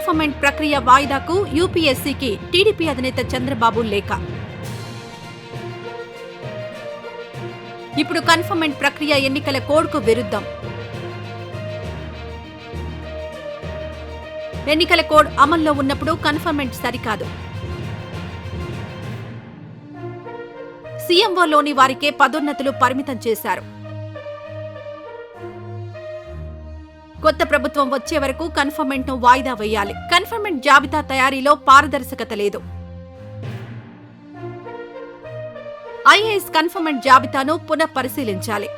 Conferment ప్రక్రియ వాయిదాకు యూపీఎస్సీకి TDP అధినేత చంద్రబాబు లేఖ. ఇప్పుడు కన్ఫర్మెంట్ ప్రక్రియ ఎన్నికల కోడ్కు విరుద్ధం. ఎన్నికల కోడ్ అమల్లో ఉన్నప్పుడు కన్ఫర్మెంట్ సరికాదు. సీఎంఓలోని వారికే పదోన్నతులు పరిమితం చేశారు. కొత్త ప్రభుత్వం వచ్చే వరకు కన్ఫర్మెంట్ ను వాయిదా వేయాలి. కన్ఫర్మెంట్ జాబితా తయారీలో పారదర్శకత లేదు. ఐఏఎస్ కన్ఫర్మెంట్ జాబితాను పునః పరిశీలించాలి.